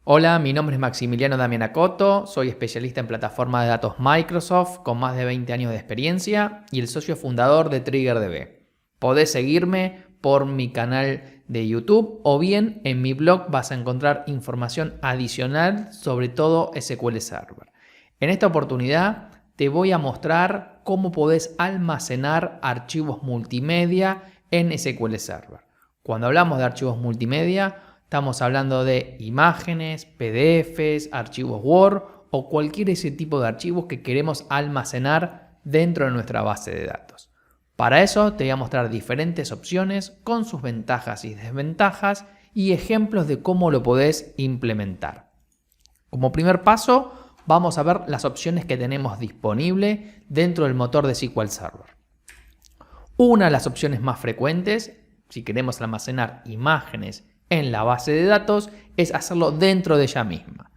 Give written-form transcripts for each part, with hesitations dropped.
Hola, mi nombre es Maximiliano Damianacoto, soy especialista en plataforma de datos Microsoft con más de 20 años de experiencia y el socio fundador de TriggerDB. Podés seguirme por mi canal de YouTube o bien en mi blog vas a encontrar información adicional sobre todo SQL Server. En esta oportunidad te voy a mostrar cómo podés almacenar archivos multimedia en SQL Server. Cuando hablamos de archivos multimedia, estamos hablando de imágenes, PDFs, archivos Word o cualquier ese tipo de archivos que queremos almacenar dentro de nuestra base de datos. Para eso te voy a mostrar diferentes opciones con sus ventajas y desventajas y ejemplos de cómo lo podés implementar. Como primer paso, vamos a ver las opciones que tenemos disponibles dentro del motor de SQL Server. Una de las opciones más frecuentes, si queremos almacenar imágenes en la base de datos, es hacerlo dentro de ella misma.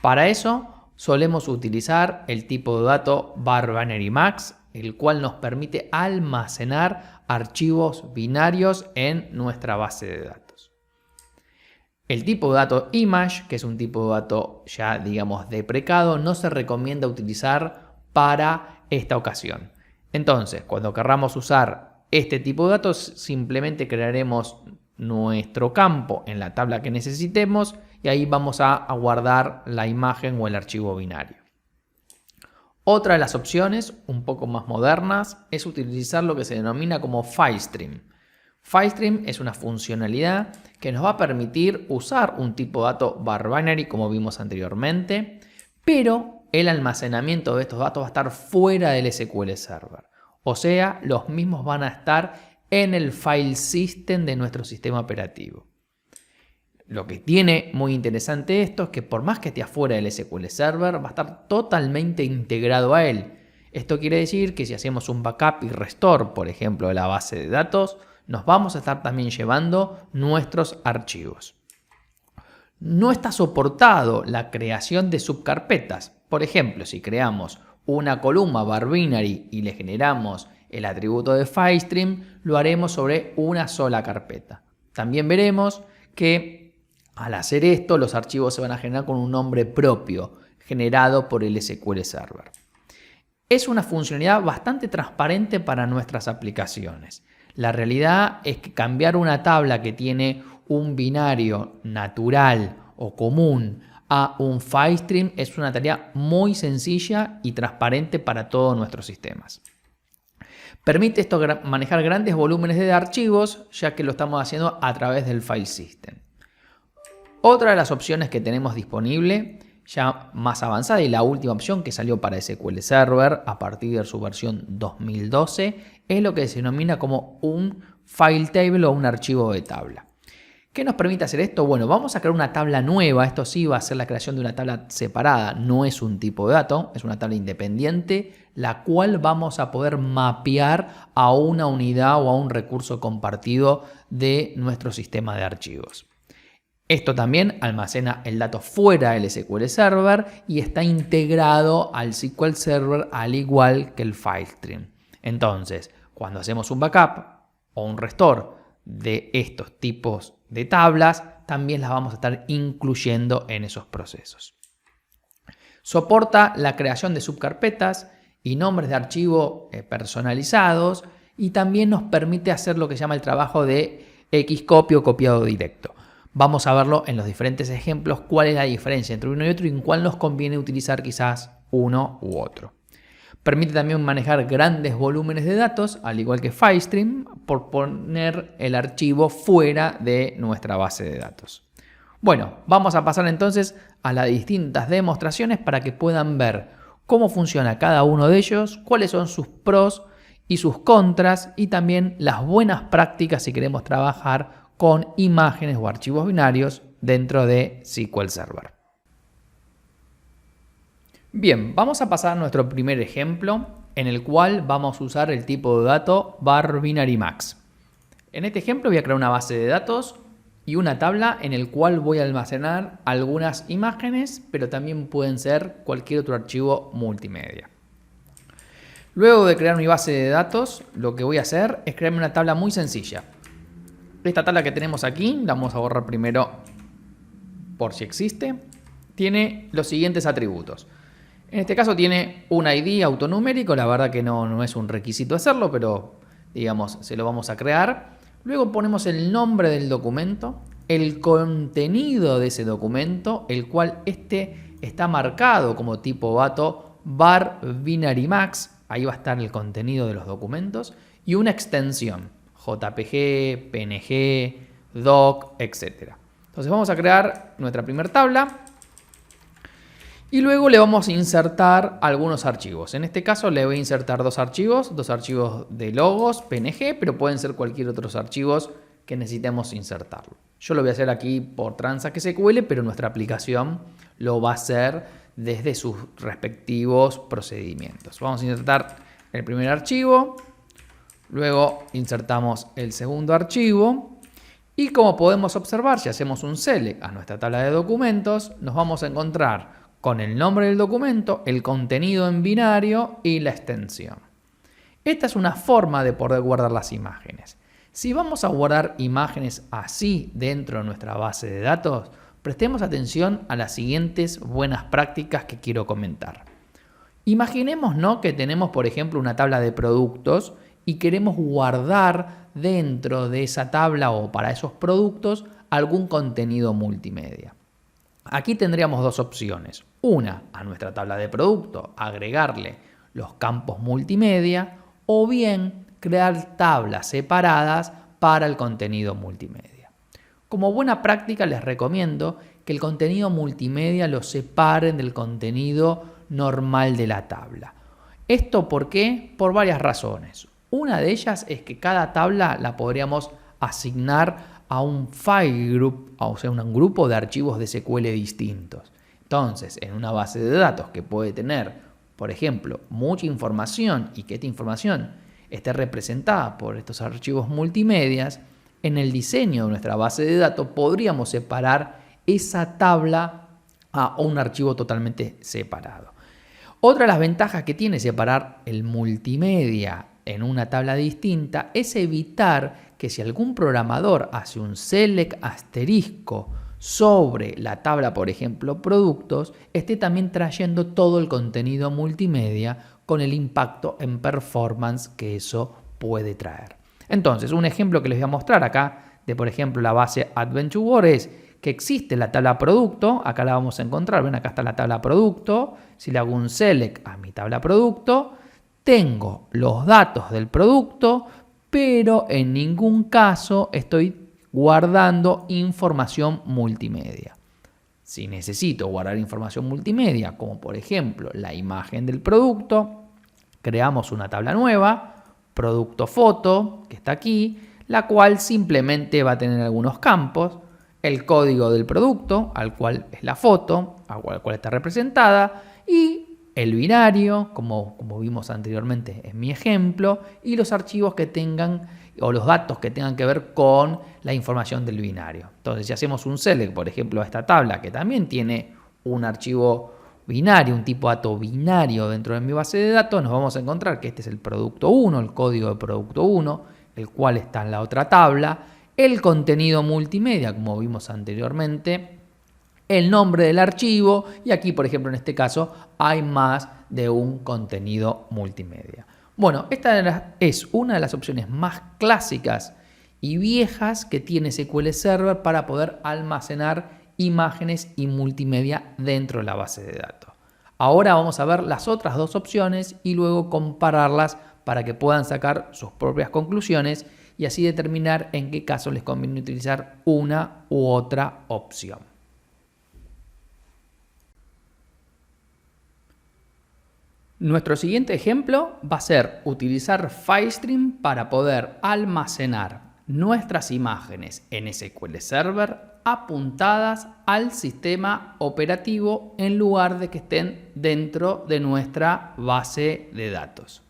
Para eso solemos utilizar el tipo de dato var_binary max, el cual nos permite almacenar archivos binarios en nuestra base de datos. El tipo de dato image, que es un tipo de dato ya digamos deprecado, no se recomienda utilizar para esta ocasión. Entonces, cuando querramos usar este tipo de datos, simplemente crearemos nuestro campo en la tabla que necesitemos y ahí vamos a guardar la imagen o el archivo binario. Otra de las opciones, un poco más modernas, es utilizar lo que se denomina como FileStream. FileStream es una funcionalidad que nos va a permitir usar un tipo de dato var_binary como vimos anteriormente, pero el almacenamiento de estos datos va a estar fuera del SQL Server. O sea, los mismos van a estar en el file system de nuestro sistema operativo. Lo que tiene muy interesante esto es que por más que esté afuera del SQL Server, va a estar totalmente integrado a él. Esto quiere decir que si hacemos un backup y restore, por ejemplo, de la base de datos, nos vamos a estar también llevando nuestros archivos. No está soportado la creación de subcarpetas. Por ejemplo, si creamos una columna var_binary y le generamos el atributo de FileStream, lo haremos sobre una sola carpeta. También veremos que al hacer esto los archivos se van a generar con un nombre propio generado por el SQL Server. Es una funcionalidad bastante transparente para nuestras aplicaciones. La realidad es que cambiar una tabla que tiene un binario natural o común a un FileStream es una tarea muy sencilla y transparente para todos nuestros sistemas. Permite esto manejar grandes volúmenes de archivos, ya que lo estamos haciendo a través del file system. Otra de las opciones que tenemos disponible, ya más avanzada y la última opción que salió para SQL Server a partir de su versión 2012, es lo que se denomina como un file table o un archivo de tabla. ¿Qué nos permite hacer esto? Bueno, vamos a crear una tabla nueva. Esto sí va a ser la creación de una tabla separada. No es un tipo de dato, es una tabla independiente, la cual vamos a poder mapear a una unidad o a un recurso compartido de nuestro sistema de archivos. Esto también almacena el dato fuera del SQL Server y está integrado al SQL Server al igual que el FileStream. Entonces, cuando hacemos un backup o un restore de estos tipos de tablas, también las vamos a estar incluyendo en esos procesos. Soporta la creación de subcarpetas y nombres de archivo personalizados y también nos permite hacer lo que se llama el trabajo de Xcopy o copiado directo. Vamos a verlo en los diferentes ejemplos cuál es la diferencia entre uno y otro y en cuál nos conviene utilizar quizás uno u otro. Permite también manejar grandes volúmenes de datos, al igual que FileStream, por poner el archivo fuera de nuestra base de datos. Bueno, vamos a pasar entonces a las distintas demostraciones para que puedan ver cómo funciona cada uno de ellos, cuáles son sus pros y sus contras y también las buenas prácticas si queremos trabajar con imágenes o archivos binarios dentro de SQL Server. Bien, vamos a pasar a nuestro primer ejemplo en el cual vamos a usar el tipo de dato var_binary max. En este ejemplo voy a crear una base de datos y una tabla en el cual voy a almacenar algunas imágenes, pero también pueden ser cualquier otro archivo multimedia. Luego de crear mi base de datos, lo que voy a hacer es crearme una tabla muy sencilla. Esta tabla que tenemos aquí la vamos a borrar primero por si existe. tiene los siguientes atributos. En este caso tiene un ID autonumérico, la verdad que no es un requisito hacerlo, pero digamos, se lo vamos a crear. Luego ponemos el nombre del documento, el contenido de ese documento, el cual está marcado como tipo dato var binary max, ahí va a estar el contenido de los documentos, y una extensión, JPG, PNG, doc, etc. Entonces vamos a crear nuestra primera tabla y luego le vamos a insertar algunos archivos. En este caso le voy a insertar dos archivos de logos, PNG, pero pueden ser cualquier otros archivos que necesitemos insertarlo. Yo lo voy a hacer aquí por Transact SQL, pero nuestra aplicación lo va a hacer desde sus respectivos procedimientos. Vamos a insertar el primer archivo, luego insertamos el segundo archivo y como podemos observar, si hacemos un select a nuestra tabla de documentos, nos vamos a encontrar con el nombre del documento, el contenido en binario y la extensión. Esta es una forma de poder guardar las imágenes. Si vamos a guardar imágenes así dentro de nuestra base de datos, prestemos atención a las siguientes buenas prácticas que quiero comentar. Imaginemos, ¿no?, que tenemos, por ejemplo, una tabla de productos y queremos guardar dentro de esa tabla o para esos productos algún contenido multimedia. Aquí tendríamos dos opciones. Una, a nuestra tabla de producto, agregarle los campos multimedia o bien crear tablas separadas para el contenido multimedia. Como buena práctica les recomiendo que el contenido multimedia lo separen del contenido normal de la tabla. ¿Esto por qué? Por varias razones. Una de ellas es que cada tabla la podríamos asignar a un file group, o sea, un grupo de archivos de SQL distintos. Entonces, en una base de datos que puede tener, por ejemplo, mucha información y que esta información esté representada por estos archivos multimedias, en el diseño de nuestra base de datos podríamos separar esa tabla a un archivo totalmente separado. Otra de las ventajas que tiene separar el multimedia en una tabla distinta es evitar que si algún programador hace un select asterisco sobre la tabla, por ejemplo, productos, esté también trayendo todo el contenido multimedia con el impacto en performance que eso puede traer. Entonces, un ejemplo que les voy a mostrar acá de, por ejemplo, la base Adventure World es que existe la tabla producto, acá la vamos a encontrar, ven, acá está la tabla producto, si le hago un select a mi tabla producto, tengo los datos del producto, pero en ningún caso estoy guardando información multimedia. Si necesito guardar información multimedia, como por ejemplo la imagen del producto, creamos una tabla nueva, producto foto, que está aquí, la cual simplemente va a tener algunos campos, el código del producto, al cual es la foto, al cual está representada, y el binario, como vimos anteriormente en mi ejemplo, y los archivos que tengan o los datos que tengan que ver con la información del binario. Entonces, si hacemos un select, por ejemplo, a esta tabla que también tiene un archivo binario, un tipo de dato binario dentro de mi base de datos, nos vamos a encontrar que este es el producto 1, el código de producto 1, el cual está en la otra tabla, el contenido multimedia, como vimos anteriormente, el nombre del archivo y aquí, por ejemplo, en este caso, hay más de un contenido multimedia. Bueno, esta es una de las opciones más clásicas y viejas que tiene SQL Server para poder almacenar imágenes y multimedia dentro de la base de datos. Ahora vamos a ver las otras dos opciones y luego compararlas para que puedan sacar sus propias conclusiones y así determinar en qué caso les conviene utilizar una u otra opción. Nuestro siguiente ejemplo va a ser utilizar FileStream para poder almacenar nuestras imágenes en SQL Server apuntadas al sistema operativo en lugar de que estén dentro de nuestra base de datos.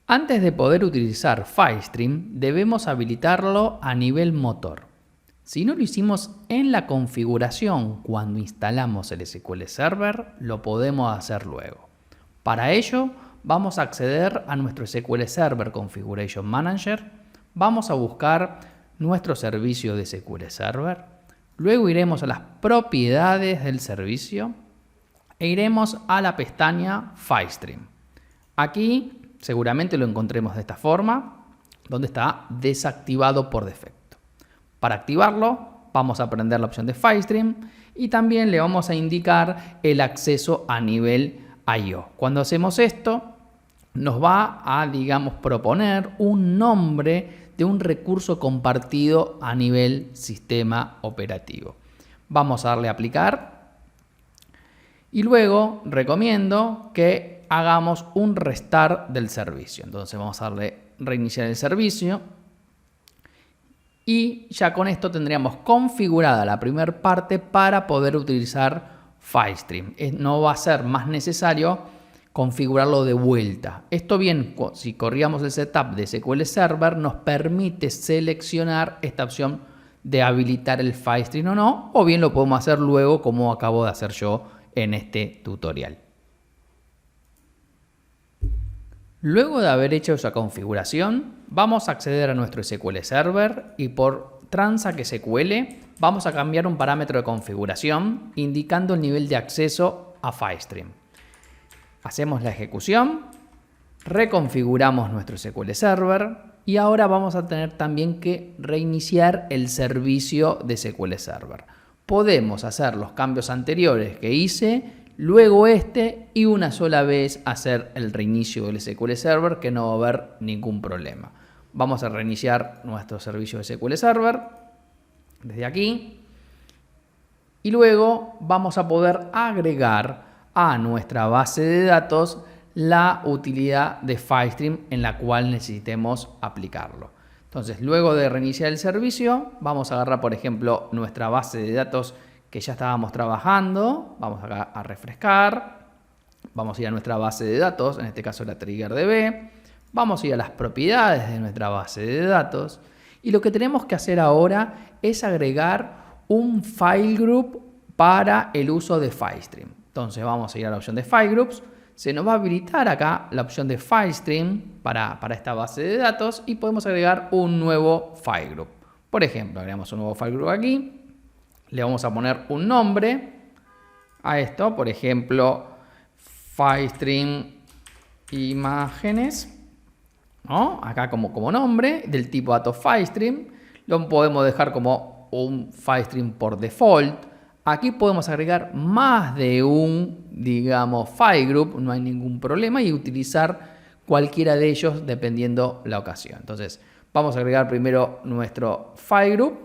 Antes de poder utilizar FileStream, debemos habilitarlo a nivel motor. Si no lo hicimos en la configuración cuando instalamos el SQL Server, lo podemos hacer luego. Para ello, vamos a acceder a nuestro SQL Server Configuration Manager, vamos a buscar nuestro servicio de SQL Server, Luego iremos a las propiedades del servicio e iremos a la pestaña FileStream. Aquí seguramente lo encontremos de esta forma, donde está desactivado por defecto. Para activarlo, vamos a prender la opción de FileStream y también le vamos a indicar el acceso a nivel I/O. Cuando hacemos esto, nos va a, digamos, proponer un nombre de un recurso compartido a nivel sistema operativo. Vamos a darle a aplicar y luego recomiendo que hagamos un restart del servicio. Entonces vamos a darle reiniciar el servicio y ya con esto tendríamos configurada la primera parte para poder utilizar FileStream. No va a ser más necesario configurarlo de vuelta. Esto bien, si corríamos el setup de SQL Server, nos permite seleccionar esta opción de habilitar el FileStream o no, o bien lo podemos hacer luego como acabo de hacer yo en este tutorial. Luego de haber hecho esa configuración, vamos a acceder a nuestro SQL Server y por Transact SQL vamos a cambiar un parámetro de configuración indicando el nivel de acceso a FileStream. Hacemos la ejecución, reconfiguramos nuestro SQL Server y ahora vamos a tener también que reiniciar el servicio de SQL Server. Podemos hacer los cambios anteriores que hice, luego este y una sola vez hacer el reinicio del SQL Server, que no va a haber ningún problema. Vamos a reiniciar nuestro servicio de SQL Server desde aquí y luego vamos a poder agregar a nuestra base de datos la utilidad de FileStream en la cual necesitemos aplicarlo. Entonces, luego de reiniciar el servicio, vamos a agarrar, por ejemplo, nuestra base de datos que ya estábamos trabajando. Vamos acá a refrescar. Vamos a ir a nuestra base de datos, en este caso la TriggerDB. Vamos a ir a las propiedades de nuestra base de datos. Y lo que tenemos que hacer ahora es agregar un file group para el uso de FileStream. Entonces vamos a ir a la opción de File Groups. Se nos va a habilitar acá la opción de FileStream para esta base de datos y podemos agregar un nuevo File Group. Por ejemplo, agregamos un nuevo File Group aquí. Le vamos a poner un nombre a esto. Por ejemplo, FileStream imágenes, ¿no? Acá como nombre del tipo datos FileStream. Lo podemos dejar como un FileStream por default. Aquí podemos agregar más de un, digamos, file group, no hay ningún problema, y utilizar cualquiera de ellos dependiendo la ocasión. Entonces, vamos a agregar primero nuestro file group,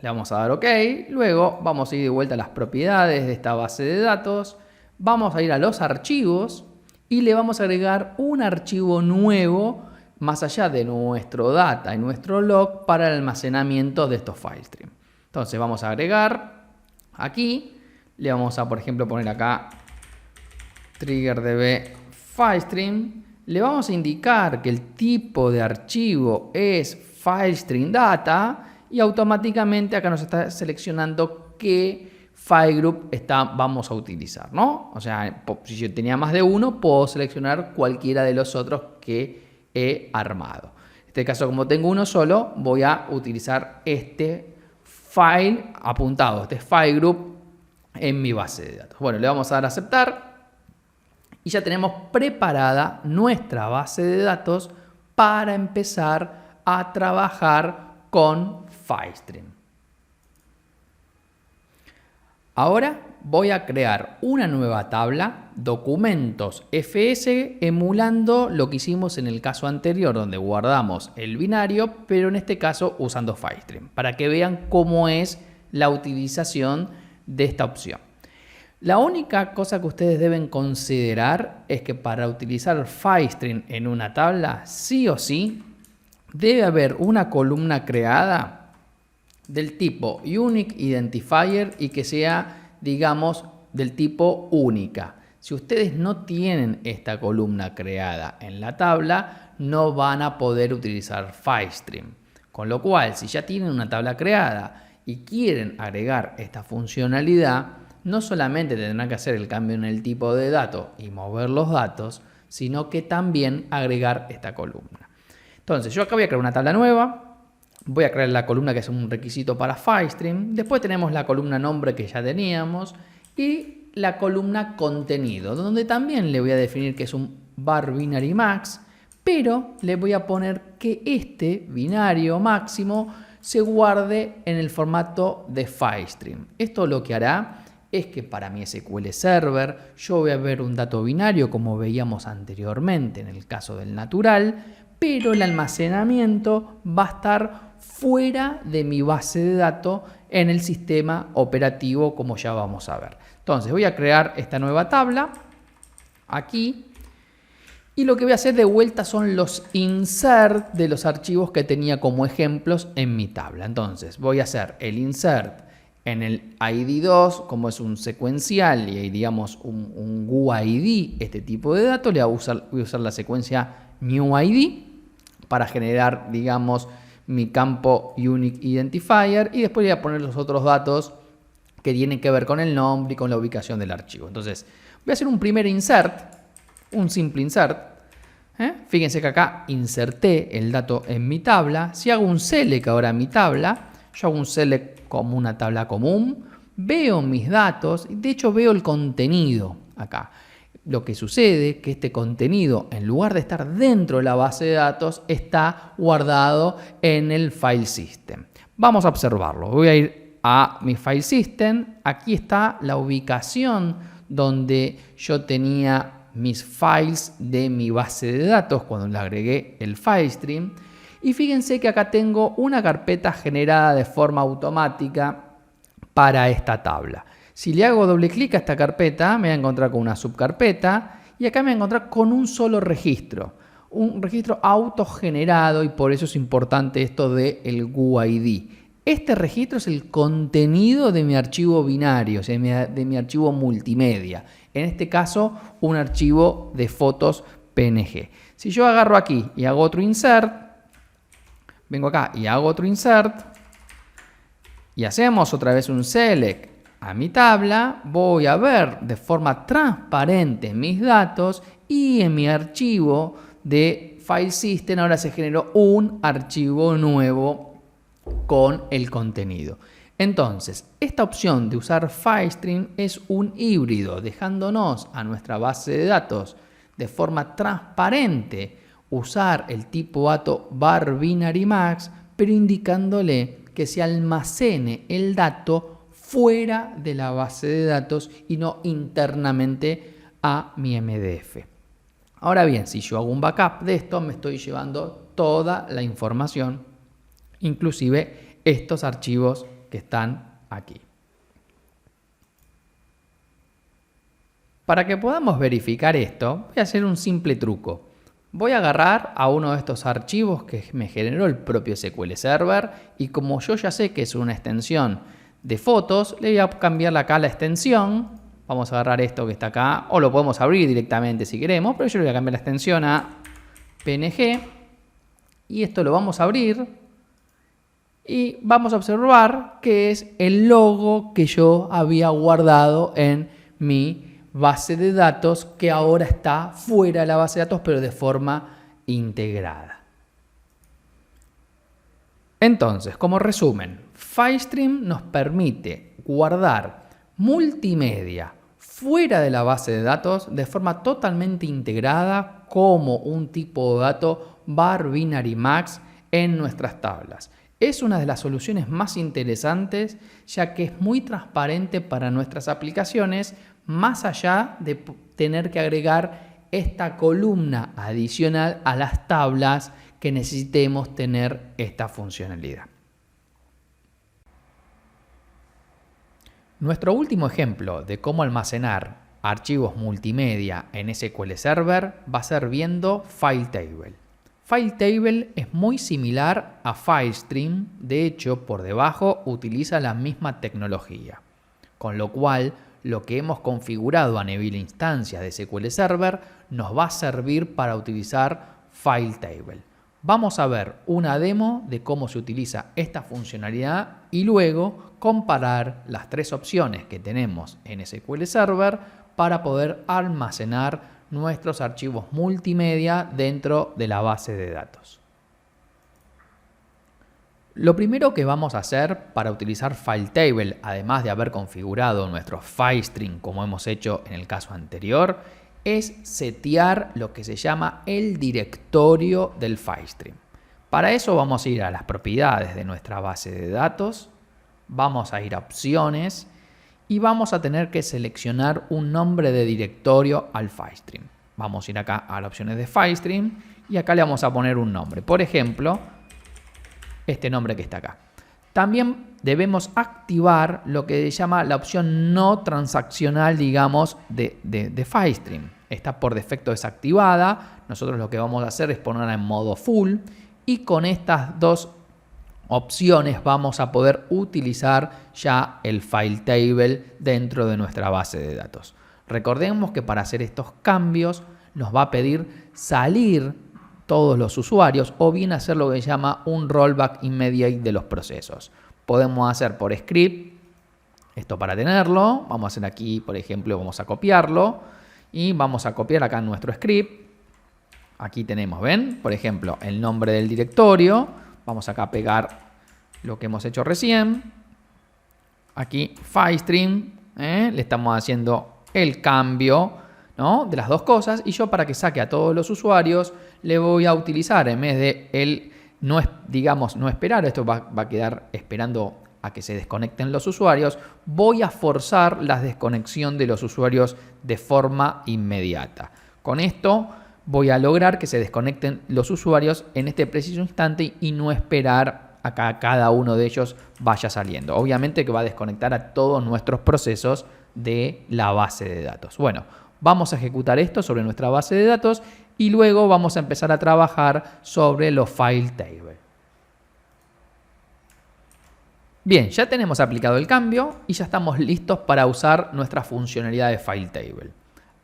le vamos a dar OK, luego vamos a ir de vuelta a las propiedades de esta base de datos, vamos a ir a los archivos y le vamos a agregar un archivo nuevo más allá de nuestro data y nuestro log para el almacenamiento de estos FileStream. Entonces, vamos a agregar. Aquí le vamos a, por ejemplo, poner acá TriggerDB FileStream. Le vamos a indicar que el tipo de archivo es FileStream Data y automáticamente acá nos está seleccionando qué file group vamos a utilizar, ¿no? O sea, si yo tenía más de uno, puedo seleccionar cualquiera de los otros que he armado. En este caso, como tengo uno solo, voy a utilizar este file apuntado, este file group en mi base de datos. Bueno, le vamos a dar a aceptar y ya tenemos preparada nuestra base de datos para empezar a trabajar con FileStream. Ahora voy a crear una nueva tabla, documentos FS, emulando lo que hicimos en el caso anterior donde guardamos el binario, pero en este caso usando FileStream, para que vean cómo es la utilización de esta opción. La única cosa que ustedes deben considerar es que para utilizar FileStream en una tabla, sí o sí, debe haber una columna creada del tipo Unique Identifier y que sea, digamos, del tipo única. Si ustedes no tienen esta columna creada en la tabla, no van a poder utilizar FileStream. Con lo cual, si ya tienen una tabla creada y quieren agregar esta funcionalidad, no solamente tendrán que hacer el cambio en el tipo de dato y mover los datos, sino que también agregar esta columna. Entonces, yo acá voy a crear una tabla nueva. Voy a crear la columna que es un requisito para FileStream. Después tenemos la columna nombre que ya teníamos y la columna contenido, donde también le voy a definir que es un var binary max, pero le voy a poner que este binario máximo se guarde en el formato de FileStream. Esto lo que hará es que para mi SQL Server yo voy a ver un dato binario como veíamos anteriormente en el caso del natural, pero el almacenamiento va a estar fuera de mi base de datos en el sistema operativo, como ya vamos a ver. Entonces voy a crear esta nueva tabla aquí y lo que voy a hacer de vuelta son los insert de los archivos que tenía como ejemplos en mi tabla. Entonces voy a hacer el insert en el ID2, como es un secuencial y hay, digamos, un GUID, este tipo de datos, voy a usar la secuencia newID para generar, digamos, mi campo Unique Identifier y después voy a poner los otros datos que tienen que ver con el nombre y con la ubicación del archivo. Entonces, voy a hacer un primer insert, un simple insert. Fíjense que acá inserté el dato en mi tabla. Si hago un select ahora en mi tabla, yo hago un select como una tabla común, veo mis datos, de hecho veo el contenido acá. Lo que sucede es que este contenido, en lugar de estar dentro de la base de datos, está guardado en el file system. Vamos a observarlo. Voy a ir a mi file system. Aquí está la ubicación donde yo tenía mis files de mi base de datos cuando le agregué el FileStream. Y fíjense que acá tengo una carpeta generada de forma automática para esta tabla. Si le hago doble clic a esta carpeta, me voy a encontrar con una subcarpeta y acá me voy a encontrar con un solo registro. Un registro autogenerado y por eso es importante esto del GUID. Este registro es el contenido de mi archivo binario, o sea, de mi archivo multimedia. En este caso, un archivo de fotos PNG. Si yo agarro aquí y hago otro insert, vengo acá y hago otro insert y hacemos otra vez un select a mi tabla, voy a ver de forma transparente mis datos y en mi archivo de File System ahora se generó un archivo nuevo con el contenido. Entonces, esta opción de usar FileStream es un híbrido, dejándonos a nuestra base de datos de forma transparente usar el tipo dato var binary max, pero indicándole que se almacene el dato fuera de la base de datos y no internamente a mi MDF. Ahora bien, si yo hago un backup de esto, me estoy llevando toda la información, inclusive estos archivos que están aquí. Para que podamos verificar esto, voy a hacer un simple truco. Voy a agarrar a uno de estos archivos que me generó el propio SQL Server y como yo ya sé que es una extensión de fotos, le voy a cambiar acá la extensión. Vamos a agarrar esto que está acá, o lo podemos abrir directamente si queremos, pero yo le voy a cambiar la extensión a PNG y esto lo vamos a abrir y vamos a observar que es el logo que yo había guardado en mi base de datos que ahora está fuera de la base de datos pero de forma integrada. Entonces, como resumen, FileStream nos permite guardar multimedia fuera de la base de datos de forma totalmente integrada como un tipo de dato var binary max en nuestras tablas. Es una de las soluciones más interesantes ya que es muy transparente para nuestras aplicaciones, más allá de tener que agregar esta columna adicional a las tablas que necesitemos tener esta funcionalidad. Nuestro último ejemplo de cómo almacenar archivos multimedia en SQL Server va a ser viendo FileTable. FileTable es muy similar a FileStream, de hecho por debajo utiliza la misma tecnología, con lo cual lo que hemos configurado a nivel de instancias de SQL Server nos va a servir para utilizar FileTable. Vamos a ver una demo de cómo se utiliza esta funcionalidad y luego comparar las tres opciones que tenemos en SQL Server para poder almacenar nuestros archivos multimedia dentro de la base de datos. Lo primero que vamos a hacer para utilizar FileTable, además de haber configurado nuestro FileStream como hemos hecho en el caso anterior, es setear lo que se llama el directorio del FileStream. Para eso vamos a ir a las propiedades de nuestra base de datos, vamos a ir a opciones y vamos a tener que seleccionar un nombre de directorio al FileStream. Vamos a ir acá a las opciones de FileStream y acá le vamos a poner un nombre. Por ejemplo, este nombre que está acá. También debemos activar lo que se llama la opción no transaccional, digamos, de FileStream. Está por defecto desactivada. Nosotros lo que vamos a hacer es ponerla en modo full y con estas dos opciones vamos a poder utilizar ya el FileTable dentro de nuestra base de datos. Recordemos que para hacer estos cambios nos va a pedir salir todos los usuarios o bien hacer lo que se llama un rollback immediate de los procesos. Podemos hacer por script, esto para tenerlo, vamos a hacer aquí, por ejemplo, vamos a copiarlo y vamos a copiar acá en nuestro script. Aquí tenemos, ¿ven? Por ejemplo, el nombre del directorio, vamos acá a pegar lo que hemos hecho recién. Aquí FileStream, le estamos haciendo el cambio, ¿no?, de las dos cosas, y yo para que saque a todos los usuarios le voy a utilizar, en vez de el no esperar, esto va a quedar esperando a que se desconecten los usuarios, voy a forzar la desconexión de los usuarios de forma inmediata. Con esto voy a lograr que se desconecten los usuarios en este preciso instante y no esperar a que cada uno de ellos vaya saliendo. Obviamente que va a desconectar a todos nuestros procesos de la base de datos. Bueno, vamos a ejecutar esto sobre nuestra base de datos y luego vamos a empezar a trabajar sobre los FileTable. Bien, ya tenemos aplicado el cambio y ya estamos listos para usar nuestra funcionalidad de FileTable.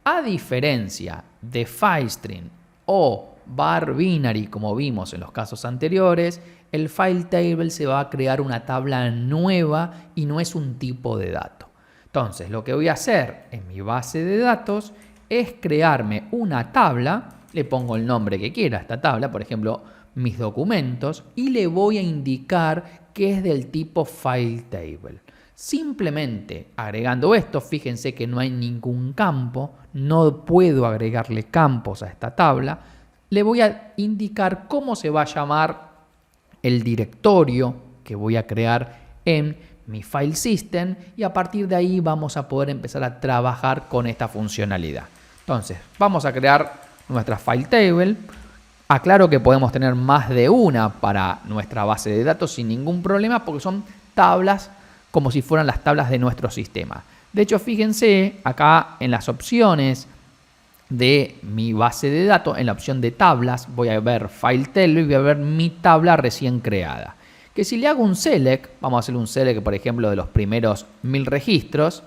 A diferencia de FileStream o var binary, como vimos en los casos anteriores, el FileTable se va a crear una tabla nueva y no es un tipo de dato. Entonces, lo que voy a hacer en mi base de datos es crearme una tabla, le pongo el nombre que quiera a esta tabla, por ejemplo, mis documentos, y le voy a indicar que es del tipo FileTable. Simplemente agregando esto, fíjense que no hay ningún campo, no puedo agregarle campos a esta tabla, le voy a indicar cómo se va a llamar el directorio que voy a crear en mi file system y a partir de ahí vamos a poder empezar a trabajar con esta funcionalidad. Entonces, vamos a crear nuestra FileTable. Aclaro que podemos tener más de una para nuestra base de datos sin ningún problema porque son tablas como si fueran las tablas de nuestro sistema. De hecho, fíjense acá en las opciones de mi base de datos, en la opción de tablas, voy a ver FileTable y voy a ver mi tabla recién creada. Que si le hago un select, vamos a hacer un select, por ejemplo, de los primeros 1000 registros,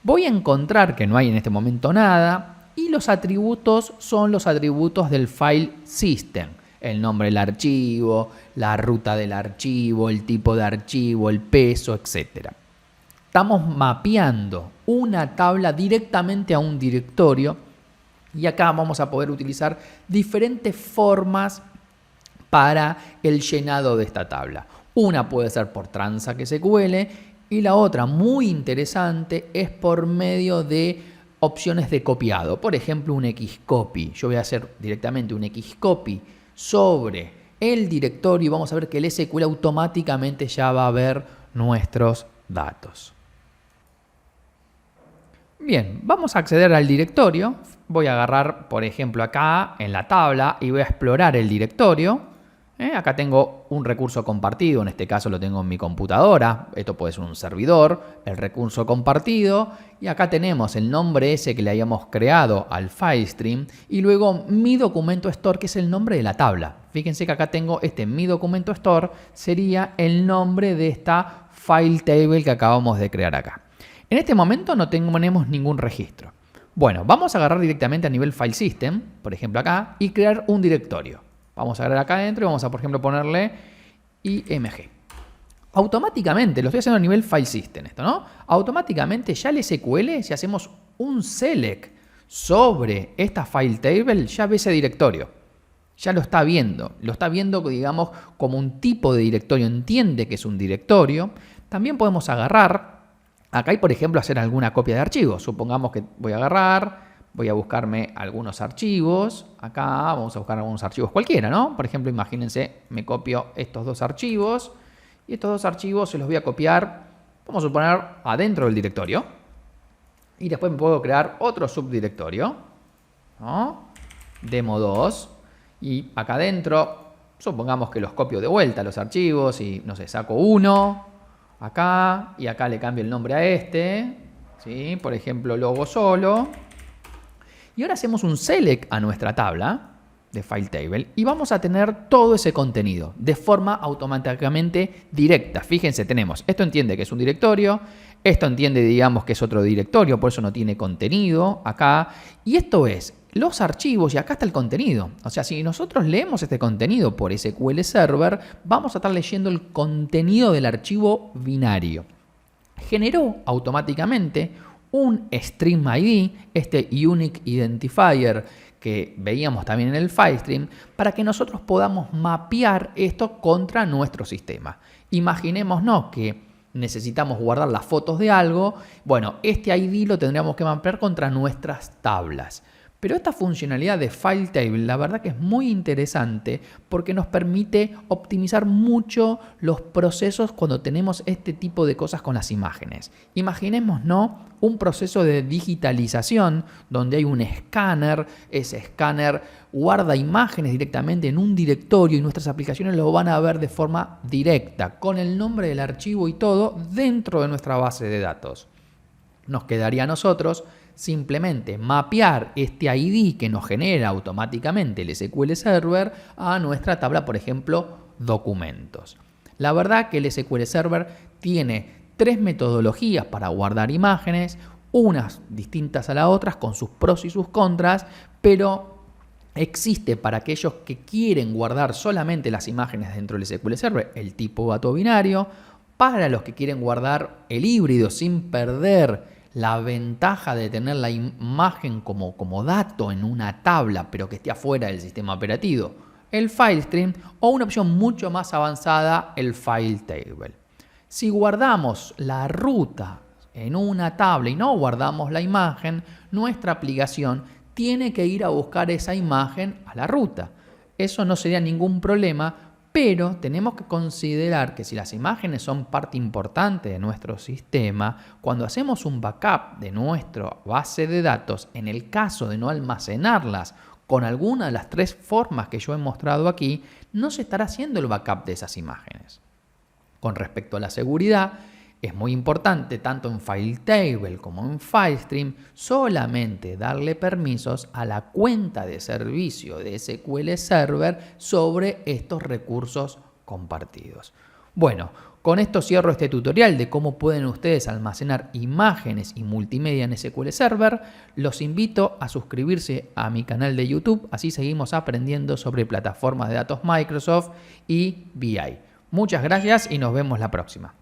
voy a encontrar que no hay en este momento nada y los atributos son los atributos del file system. El nombre del archivo, la ruta del archivo, el tipo de archivo, el peso, etc. Estamos mapeando una tabla directamente a un directorio y acá vamos a poder utilizar diferentes formas para el llenado de esta tabla. Una puede ser por Transact SQL y la otra, muy interesante, es por medio de opciones de copiado. Por ejemplo, un Xcopy. Yo voy a hacer directamente un Xcopy sobre el directorio y vamos a ver que el SQL automáticamente ya va a ver nuestros datos. Bien, vamos a acceder al directorio. Voy a agarrar, por ejemplo, acá en la tabla y voy a explorar el directorio. Acá tengo un recurso compartido, en este caso lo tengo en mi computadora. Esto puede ser un servidor, el recurso compartido. Y acá tenemos el nombre ese que le habíamos creado al FileStream. Y luego mi documento store, que es el nombre de la tabla. Fíjense que acá tengo mi documento store, sería el nombre de esta FileTable que acabamos de crear acá. En este momento no tenemos ningún registro. Bueno, vamos a agarrar directamente a nivel File System, por ejemplo acá, y crear un directorio. Vamos a agarrar acá adentro y vamos a, por ejemplo, ponerle IMG. Automáticamente, lo estoy haciendo a nivel File System esto, ¿no? Automáticamente ya el SQL, si hacemos un select sobre esta FileTable, ya ve ese directorio. ya lo está viendo, digamos, como un tipo de directorio, entiende que es un directorio. También podemos agarrar, acá hay por ejemplo hacer alguna copia de archivos. Supongamos que voy a buscarme algunos archivos, acá vamos a buscar algunos archivos cualquiera, ¿no? Por ejemplo, imagínense, me copio estos dos archivos y estos dos archivos se los voy a copiar, vamos a suponer, adentro del directorio. Y después me puedo crear otro subdirectorio, ¿no? Demo2. Y acá adentro, supongamos que los copio de vuelta los archivos y, no sé, saco uno acá y acá le cambio el nombre a este, ¿sí? Por ejemplo, logo solo. Y ahora hacemos un select a nuestra tabla de File Table y vamos a tener todo ese contenido de forma automáticamente directa. Fíjense, tenemos, esto entiende que es un directorio, esto entiende, digamos, que es otro directorio, por eso no tiene contenido acá. Y esto es los archivos y acá está el contenido. O sea, si nosotros leemos este contenido por SQL Server, vamos a estar leyendo el contenido del archivo binario. Generó automáticamente un Stream ID, este Unique Identifier que veíamos también en el FileStream, para que nosotros podamos mapear esto contra nuestro sistema. Imaginémonos que necesitamos guardar las fotos de algo. Bueno, este ID lo tendríamos que mapear contra nuestras tablas. Pero esta funcionalidad de File Table, la verdad que es muy interesante porque nos permite optimizar mucho los procesos cuando tenemos este tipo de cosas con las imágenes. Imaginemos, ¿no?, un proceso de digitalización donde hay un escáner, ese escáner guarda imágenes directamente en un directorio y nuestras aplicaciones lo van a ver de forma directa, con el nombre del archivo y todo dentro de nuestra base de datos. Nos quedaría a nosotros simplemente mapear este ID que nos genera automáticamente el SQL Server a nuestra tabla, por ejemplo, documentos. La verdad que el SQL Server tiene 3 metodologías para guardar imágenes, unas distintas a las otras con sus pros y sus contras, pero existe para aquellos que quieren guardar solamente las imágenes dentro del SQL Server el tipo dato binario, para los que quieren guardar el híbrido sin perder la ventaja de tener la imagen como dato en una tabla, pero que esté afuera del sistema operativo, el FileStream, o una opción mucho más avanzada, el File Table. Si guardamos la ruta en una tabla y no guardamos la imagen, nuestra aplicación tiene que ir a buscar esa imagen a la ruta. Eso no sería ningún problema, pero tenemos que considerar que si las imágenes son parte importante de nuestro sistema, cuando hacemos un backup de nuestra base de datos, en el caso de no almacenarlas con alguna de las 3 formas que yo he mostrado aquí, no se estará haciendo el backup de esas imágenes. Con respecto a la seguridad, es muy importante tanto en File Table como en FileStream solamente darle permisos a la cuenta de servicio de SQL Server sobre estos recursos compartidos. Bueno, con esto cierro este tutorial de cómo pueden ustedes almacenar imágenes y multimedia en SQL Server. Los invito a suscribirse a mi canal de YouTube, así seguimos aprendiendo sobre plataformas de datos Microsoft y BI. Muchas gracias y nos vemos la próxima.